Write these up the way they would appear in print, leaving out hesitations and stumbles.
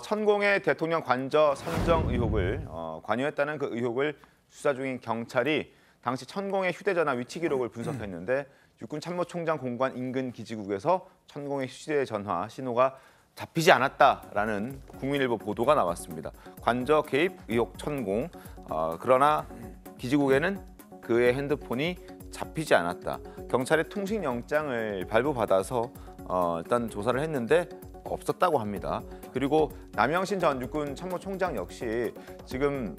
천공의 대통령 관저 선정 의혹을 관여했다는 그 의혹을 수사 중인 경찰이 당시 천공의 휴대전화 위치 기록을 분석했는데 육군 참모총장 공관 인근 기지국에서 천공의 휴대전화 신호가 잡히지 않았다라는 국민일보 보도가 나왔습니다. 관저 개입 의혹 천공. 그러나 기지국에는 그의 핸드폰이 잡히지 않았다. 경찰의 통신영장을 발부받아서 일단 조사를 했는데 없었다고 합니다. 그리고 남영신 전 육군 참모총장 역시 지금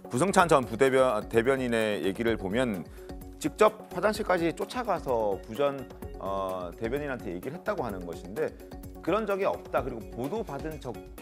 구승찬 전 부대변인의 얘기를 보면 직접 화장실까지 쫓아가서 부전 대변인한테 얘기를 했다고 하는 것인데 그런 적이 없다. 그리고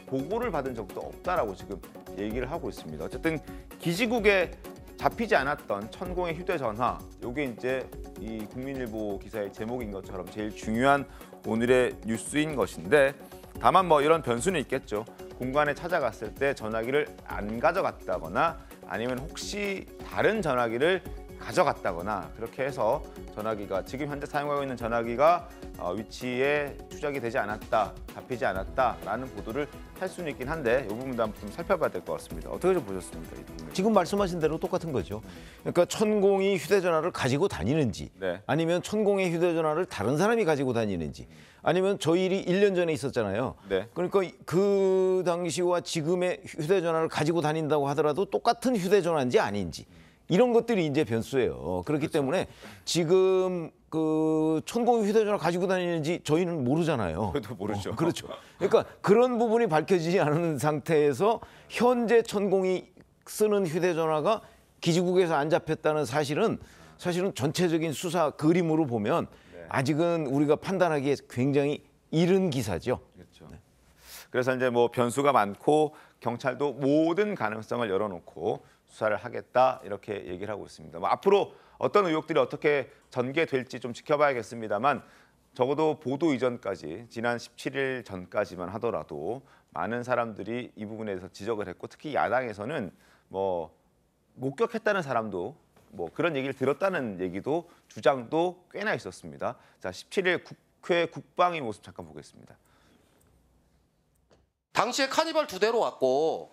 보고를 받은 적도 없다라고 지금 얘기를 하고 있습니다. 어쨌든 기지국에 잡히지 않았던 천공의 휴대전화, 이게 이제 이 국민일보 기사의 제목인 것처럼 제일 중요한 오늘의 뉴스인 것인데 다만 뭐 이런 변수는 있겠죠. 공간에 찾아갔을 때 전화기를 안 가져갔다거나 아니면 혹시 다른 전화기를 가져갔다거나 그렇게 해서 전화기가 지금 현재 사용하고 있는 전화기가 위치에 추적이 되지 않았다, 잡히지 않았다라는 보도를 할 수는 있긴 한데 이 부분도 한번 좀 살펴봐야 될 것 같습니다. 어떻게 좀 보셨습니까? 이 부분? 지금 말씀하신 대로 똑같은 거죠. 그러니까 천공이 휴대전화를 가지고 다니는지 네. 아니면 천공의 휴대전화를 다른 사람이 가지고 다니는지 아니면 저 일이 1년 전에 있었잖아요. 네. 그러니까 그 당시와 지금의 휴대전화를 가지고 다닌다고 하더라도 똑같은 휴대전화인지 아닌지 이런 것들이 이제 변수예요. 그렇기 때문에 지금 그 천공이 휴대전화 가지고 다니는지 저희는 모르잖아요. 저도 모르죠. 그렇죠. 그러니까 그런 부분이 밝혀지지 않은 상태에서 현재 천공이 쓰는 휴대전화가 기지국에서 안 잡혔다는 사실은 전체적인 수사 그림으로 보면 아직은 우리가 판단하기에 굉장히 이른 기사죠. 그렇죠. 네. 그래서 이제 뭐 변수가 많고 경찰도 모든 가능성을 열어놓고 수사를 하겠다 이렇게 얘기를 하고 있습니다. 뭐 앞으로 어떤 의혹들이 어떻게 전개될지 좀 지켜봐야겠습니다만 적어도 보도 이전까지 지난 17일 전까지만 하더라도 많은 사람들이 이 부분에 대해서 지적을 했고 특히 야당에서는 뭐 목격했다는 사람도 뭐 그런 얘기를 들었다는 얘기도 주장도 꽤나 있었습니다. 자, 17일 국회 국방위 모습 잠깐 보겠습니다. 당시에 카니발 2대로 왔고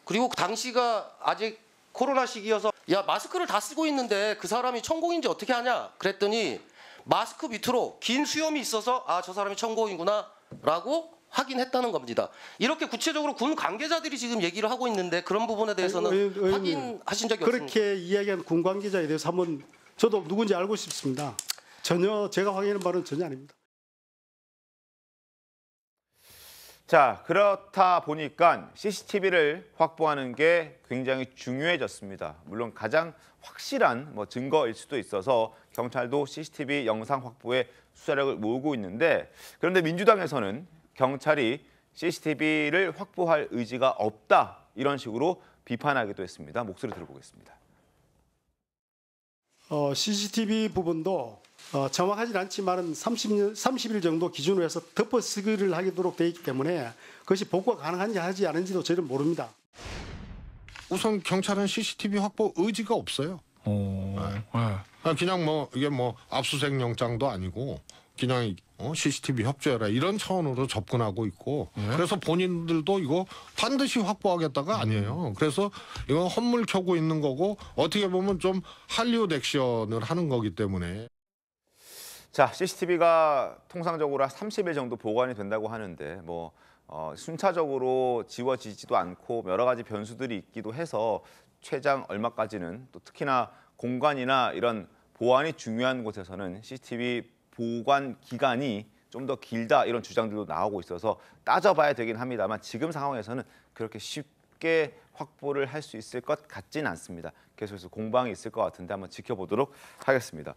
그리고 당시가 아직 코로나 시기여서 야 마스크를 다 쓰고 있는데 그 사람이 천공인지 어떻게 하냐 그랬더니 마스크 밑으로 긴 수염이 있어서 아 저 사람이 천공이구나 라고 확인했다는 겁니다. 이렇게 구체적으로 군 관계자들이 지금 얘기를 하고 있는데 그런 부분에 대해서는 확인하신 적이 없습니다. 그렇게 이야기한 군 관계자에 대해서 한번 저도 누군지 알고 싶습니다. 전혀 제가 확인한 바는 전혀 아닙니다. 자, 그렇다 보니까 CCTV를 확보하는 게 굉장히 중요해졌습니다. 물론 가장 확실한 증거일 수도 있어서 경찰도 CCTV 영상 확보에 수사력을 모으고 있는데 그런데 민주당에서는 경찰이 CCTV를 확보할 의지가 없다 이런 식으로 비판하기도 했습니다. 목소리 들어보겠습니다. CCTV 부분도 정확하진 않지만 30일 정도 기준으로 해서 덮어쓰기를 하도록 되어 있기 때문에 그것이 복구가 가능한지 하지 않은지도 저희는 모릅니다. 우선 경찰은 CCTV 확보 의지가 없어요. 그냥 이게 압수수색 영장도 아니고 그냥 CCTV 협조해라 이런 차원으로 접근하고 있고 그래서 본인들도 이거 반드시 확보하겠다가 아니에요. 그래서 이건 헛물 켜고 있는 거고 어떻게 보면 좀 할리우드 액션을 하는 거기 때문에. 자, CCTV가 통상적으로 30일 정도 보관이 된다고 하는데 순차적으로 지워지지도 않고 여러 가지 변수들이 있기도 해서 최장 얼마까지는 또 특히나 공간이나 이런 보안이 중요한 곳에서는 CCTV 보관 기간이 좀 더 길다 이런 주장들도 나오고 있어서 따져봐야 되긴 합니다만 지금 상황에서는 그렇게 쉽게 확보를 할 수 있을 것 같지는 않습니다. 계속해서 공방이 있을 것 같은데 한번 지켜보도록 하겠습니다.